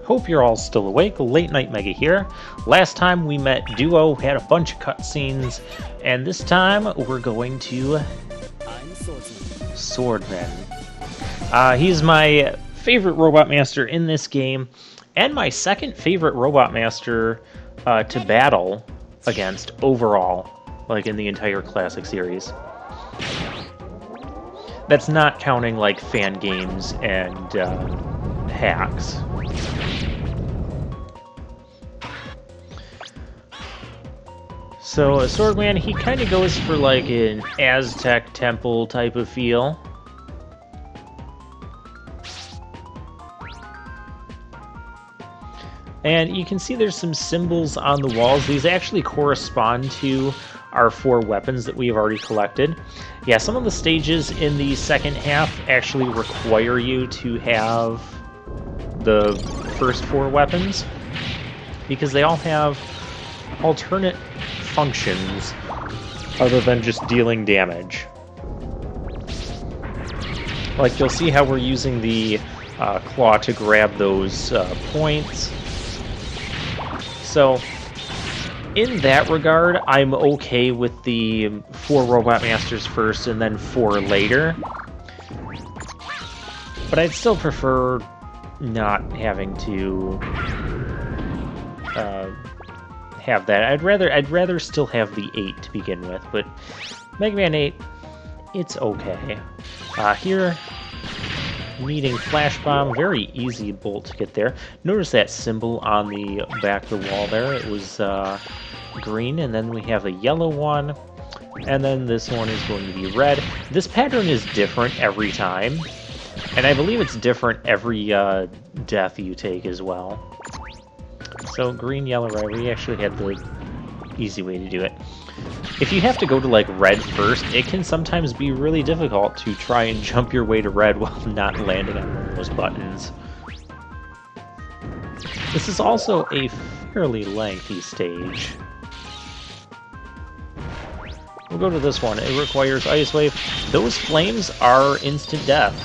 Hope you're all still awake. Late Night Mega here. Last time we met Duo, had a bunch of cutscenes, and this time we're going to Swordman. He's my favorite Robot Master in this game, and my second favorite Robot Master to battle against overall, like in the entire Classic series. That's not counting like fan games and hacks. So Swordman, he kind of goes for like an Aztec temple type of feel. And you can see there's some symbols on the walls. These actually correspond to our 4 weapons that we have already collected. Yeah, some of the stages in the second half actually require you to have the first 4 weapons, because they all have alternate functions other than just dealing damage. Like, you'll see how we're using the claw to grab those points. So, in that regard, I'm okay with the 4 Robot Masters first and then 4 later. But I'd still prefer not having to have that. I'd rather still have the 8 to begin with, but Mega Man 8, it's okay. Here, needing Flash Bomb, very easy bolt to get there. Notice that symbol on the back of the wall there. It was green, and then we have a yellow one, and then this one is going to be red. This pattern is different every time, and I believe it's different every death you take as well. So green, yellow, red, we actually had the easy way to do it. If you have to go to like red first, it can sometimes be really difficult to try and jump your way to red while not landing on one of those buttons. This is also a fairly lengthy stage. We'll go to this one. It requires Ice Wave. Those flames are instant death,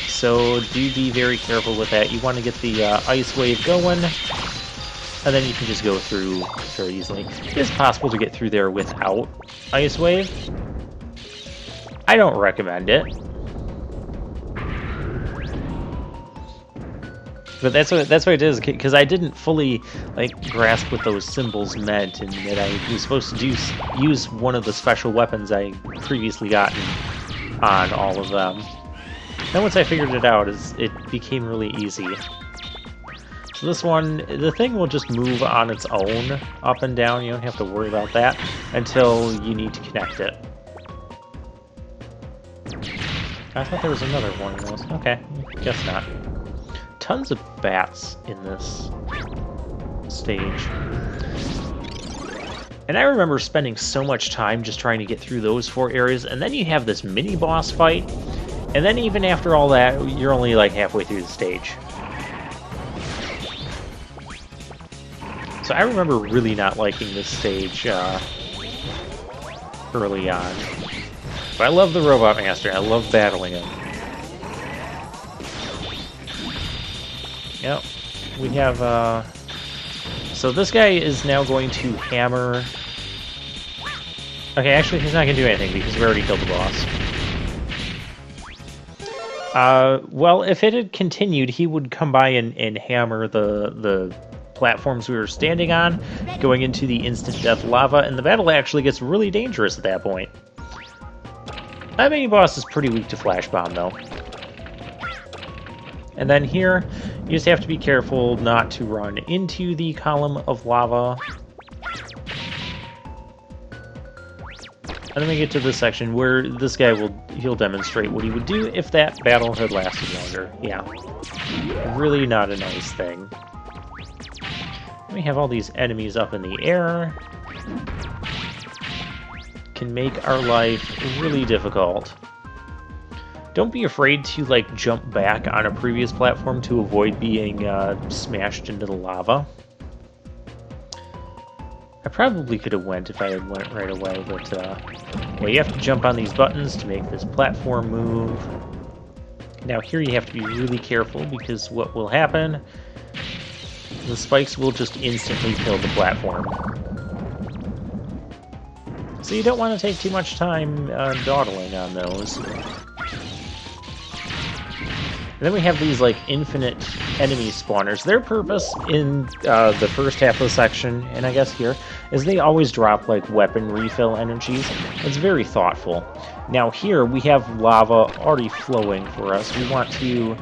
so do be very careful with that. You want to get the Ice Wave going, and then you can just go through very easily. It is possible to get through there without Ice Wave. I don't recommend it, but that's what it is, because I didn't fully like grasp what those symbols meant, and that I was supposed to use one of the special weapons I previously gotten on all of them. Then once I figured it out, it became really easy. So this one, the thing will just move on its own, up and down. You don't have to worry about that until you need to connect it. I thought there was another one of those. Okay, guess not. Tons of bats in this stage. And I remember spending so much time just trying to get through those 4 areas, and then you have this mini-boss fight, and then even after all that, you're only like halfway through the stage. So I remember really not liking this stage early on. But I love the Robot Master. I love battling him. Yep. We have, so this guy is now going to hammer... Okay, actually he's not going to do anything because we already killed the boss. Well, if it had continued, he would come by and hammer the platforms we were standing on, going into the instant death lava, and the battle actually gets really dangerous at that point. That mini boss is pretty weak to Flash Bomb, though. And then here, you just have to be careful not to run into the column of lava. And then we get to this section where this guy he'll demonstrate what he would do if that battle had lasted longer. Yeah. Really not a nice thing. We have all these enemies up in the air. Can make our life really difficult. Don't be afraid to like jump back on a previous platform to avoid being smashed into the lava. I probably could have went if I had went right away, but yeah, you have to jump on these buttons to make this platform move. Now here you have to be really careful because what will happen, the spikes will just instantly kill the platform. So you don't want to take too much time dawdling on those. And then we have these, like, infinite enemy spawners. Their purpose in the first half of the section, and I guess here, is they always drop, like, weapon refill energies. It's very thoughtful. Now here, we have lava already flowing for us. We want to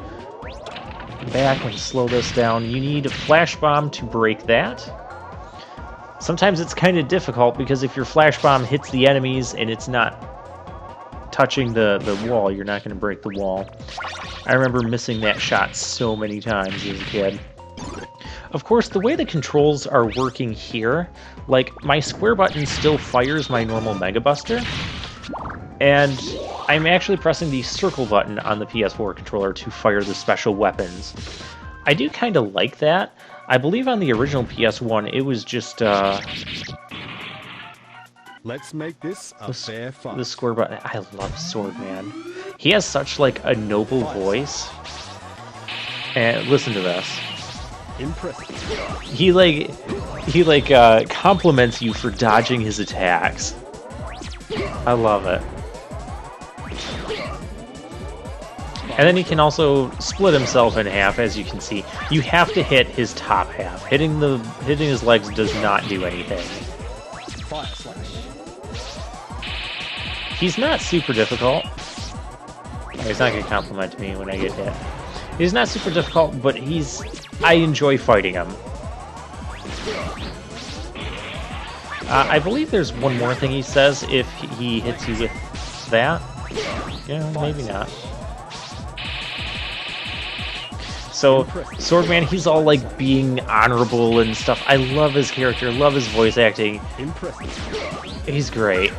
back and slow this down. You need a flash bomb to break that. Sometimes it's kind of difficult, because if your flash bomb hits the enemies and it's not touching the wall, you're not going to break the wall. I remember missing that shot so many times as a kid. Of course, the way the controls are working here, like, my square button still fires my normal Mega Buster, and I'm actually pressing the circle button on the PS4 controller to fire the special weapons. I do kind of like that. I believe on the original PS1, it was just, let's make this a fair fight. The square button. I love Swordman. He has such, like, a noble voice. And listen to this. Impressive. He compliments you for dodging his attacks. I love it. And then he can also split himself in half, as you can see. You have to hit his top half. Hitting his legs does not do anything. Fire slash. He's not super difficult. Oh, he's not going to compliment me when I get hit. He's not super difficult, but I enjoy fighting him. I believe there's one more thing he says if he hits you with that. Yeah, maybe not. So, Swordman, he's all, like, being honorable and stuff. I love his character, love his voice acting. He's great.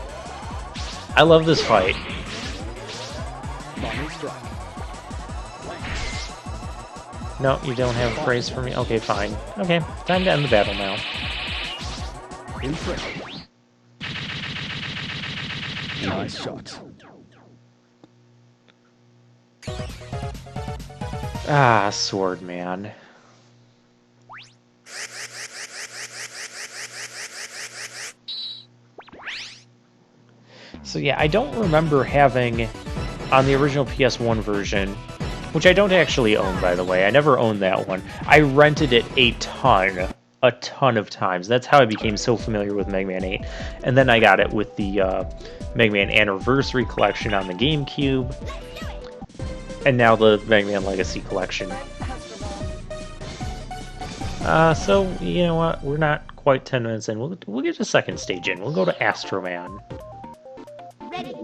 I love this fight. No, you don't have praise for me? Okay, fine. Okay, time to end the battle now. Nice shot. Ah, Swordman. So yeah, I don't remember having, on the original PS1 version, which I don't actually own, by the way. I never owned that one. I rented it a ton of times. That's how I became so familiar with Mega Man 8. And then I got it with the Mega Man Anniversary Collection on the GameCube. And now the Mega Man Legacy Collection. So, you know what? We're not quite 10 minutes in. We'll get the second stage in. We'll go to Astro Man. Ready.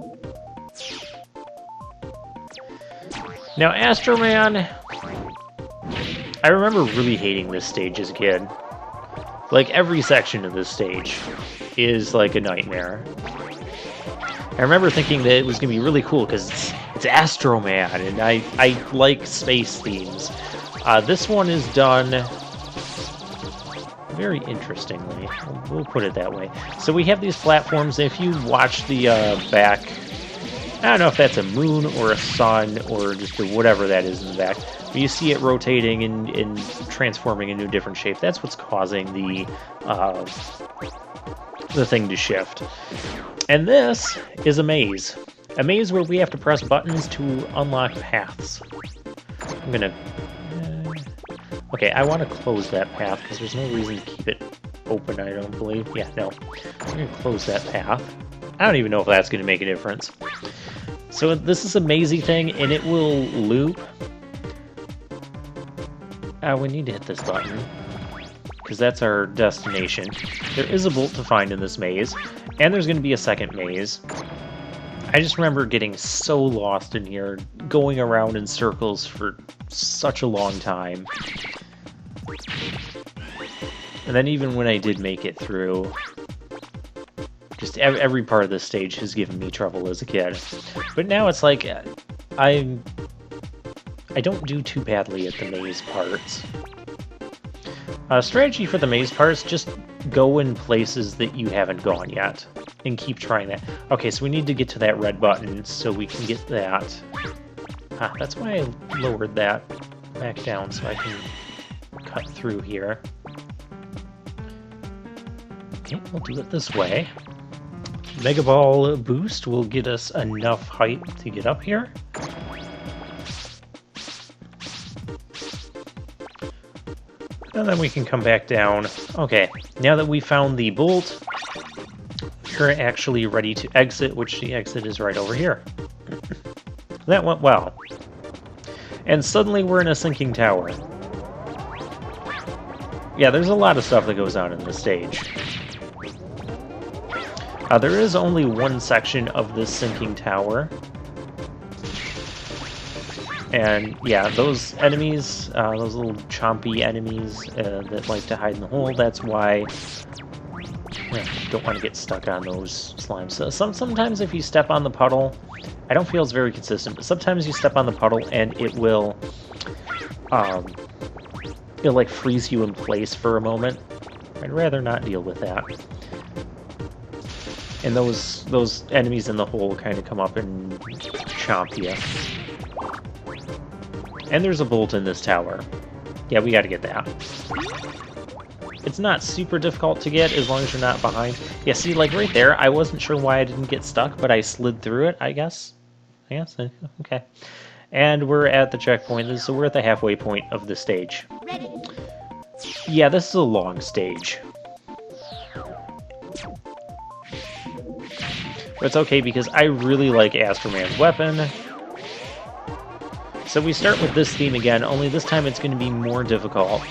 Now, Astro Man, I remember really hating this stage as a kid. Like, every section of this stage is like a nightmare. I remember thinking that it was going to be really cool because it's Astro Man, and I like space themes. This one is done very interestingly. We'll put it that way. So we have these platforms. If you watch the back, I don't know if that's a moon or a sun or just whatever that is in the back, but you see it rotating and transforming into a different shape. That's what's causing the thing to shift. And this is a maze. A maze where we have to press buttons to unlock paths. I'm gonna... okay, I want to close that path because there's no reason to keep it open, I don't believe. Yeah, no. I'm gonna close that path. I don't even know if that's gonna make a difference. So this is a mazy thing, and it will loop. We need to hit this button, because that's our destination. There is a bolt to find in this maze, and there's going to be a second maze. I just remember getting so lost in here, going around in circles for such a long time. And then even when I did make it through, just every part of this stage has given me trouble as a kid. But now it's like, I don't do too badly at the maze parts. Strategy for the maze parts, just go in places that you haven't gone yet, and keep trying that. Okay, so we need to get to that red button so we can get that. Ah, that's why I lowered that back down so I can cut through here. Okay, we'll do it this way. Mega Ball boost will get us enough height to get up here. And then we can come back down. Okay, now that we found the bolt, we're actually ready to exit, which the exit is right over here. That went well. And suddenly we're in a sinking tower. Yeah, there's a lot of stuff that goes on in this stage. There is only one section of this sinking tower. And yeah, those enemies, those little chompy enemies that like to hide in the hole, that's why I don't want to get stuck on those slimes. So sometimes if you step on the puddle, I don't feel it's very consistent, but sometimes you step on the puddle and it'll like freeze you in place for a moment. I'd rather not deal with that. And those enemies in the hole kind of come up and chomp you. And there's a bolt in this tower. Yeah, we gotta get that. It's not super difficult to get as long as you're not behind. Yeah, see, like right there, I wasn't sure why I didn't get stuck, but I slid through it, I guess. Okay. And we're at the checkpoint, so we're at the halfway point of the stage. Ready. Yeah, this is a long stage. But it's okay because I really like Astro Man's weapon. So we start with this theme again, only this time it's going to be more difficult.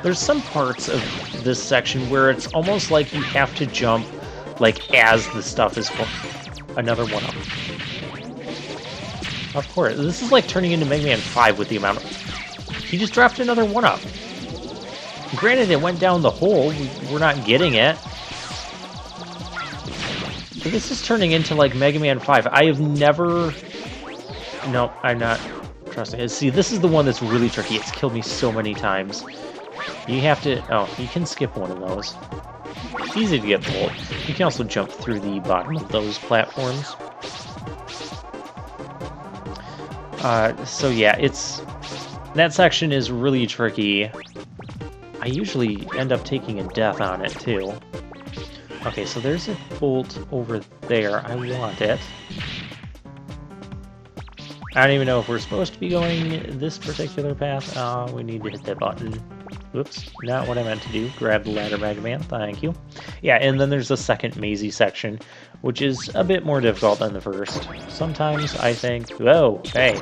There's some parts of this section where it's almost like you have to jump like as the stuff is another one-up. Of course, this is like turning into Mega Man 5 with the amount of... He just dropped another one-up. Granted, it went down the hole, we're not getting it. But this is turning into like Mega Man 5. I have never... No, I'm not trusting it. See, this is the one that's really tricky. It's killed me so many times. You have to... Oh, you can skip one of those. It's easy to get bolt. You can also jump through the bottom of those platforms. So yeah, it's... That section is really tricky. I usually end up taking a death on it, too. Okay, so there's a bolt over there. I want it. I don't even know if we're supposed to be going this particular path. We need to hit that button. Whoops, not what I meant to do. Grab the ladder, Mega Man. Thank you. Yeah, and then there's the second mazy section, which is a bit more difficult than the first. Sometimes I think, whoa, hey.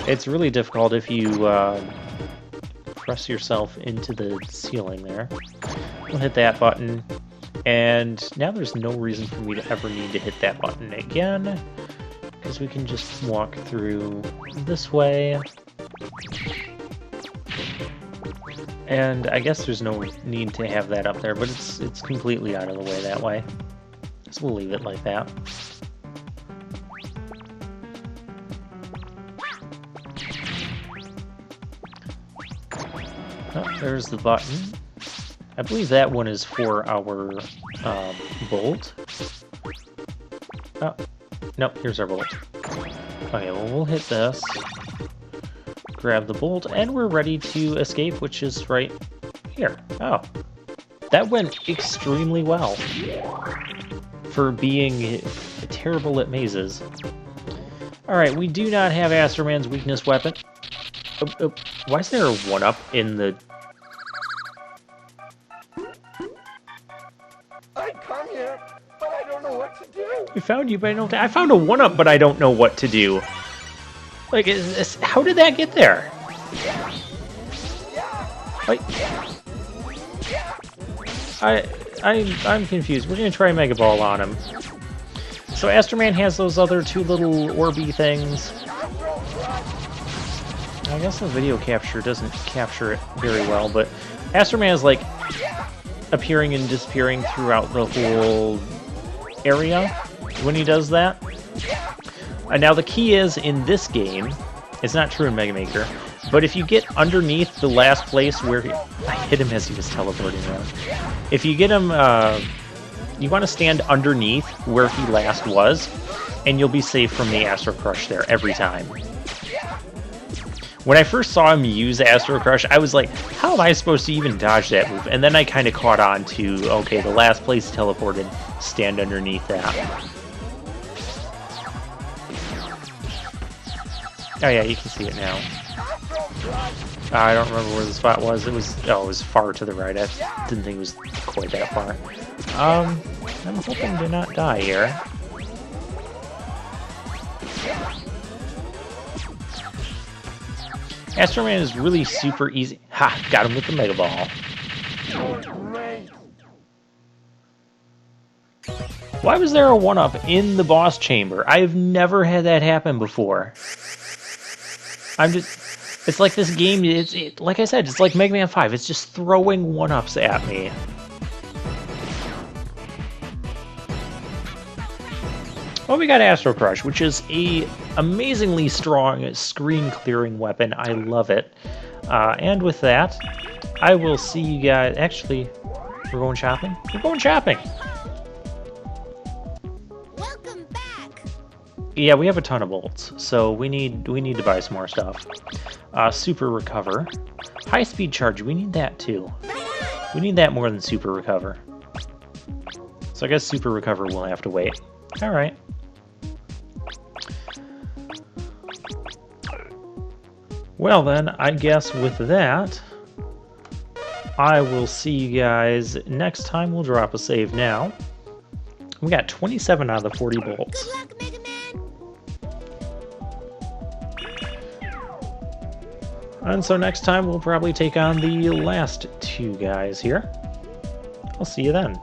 It's really difficult if you press yourself into the ceiling there. We'll hit that button. And now there's no reason for me to ever need to hit that button again. Because we can just walk through this way. And I guess there's no need to have that up there, but it's completely out of the way that way. So we'll leave it like that. Oh, there's the button. I believe that one is for our bolt. Oh, no, here's our bolt. Okay, well, we'll hit this. Grab the bolt, and we're ready to escape, which is right here. Oh, that went extremely well for being terrible at mazes. Alright, we do not have Astro Man's weakness weapon. Why is there a 1-up in the... I come here, but I don't know what to do. I found you, but I don't... I found a 1-up, but I don't know what to do. Like, how did that get there? Like, I'm confused. We're gonna try Mega Ball on him. So Astro Man has those other two little orby things. I guess the video capture doesn't capture it very well, but Astro Man is like appearing and disappearing throughout the whole area when he does that. Now the key is, in this game, it's not true in Mega Maker, but if you get underneath the last place where I hit him as he was teleporting around. If you get him, you want to stand underneath where he last was, and you'll be safe from the Astro Crush there every time. When I first saw him use Astro Crush, I was like, how am I supposed to even dodge that move? And then I kind of caught on to, okay, the last place teleported, stand underneath that. Oh yeah, you can see it now. I don't remember where the spot was. It was far to the right. I didn't think it was quite that far. I'm hoping to not die here. Astro Man is really super easy. Ha! Got him with the Mega Ball. Why was there a 1-up in the boss chamber? I've never had that happen before. It's like this game, like I said, it's like Mega Man 5. It's just throwing 1-ups at me. Well, we got Astro Crush, which is a amazingly strong screen-clearing weapon. I love it. And with that, I will see you guys... Actually, we're going shopping? We're going shopping! Welcome back. Yeah, we have a ton of bolts, so we need to buy some more stuff. Super Recover. High-speed charge, we need that too. We need that more than Super Recover. So I guess Super Recover will have to wait. Alright. Well then, I guess with that, I will see you guys next time. We'll drop a save now. We got 27 out of the 40 bolts. Good luck, Mega Man. And so next time we'll probably take on the last two guys here. I'll see you then.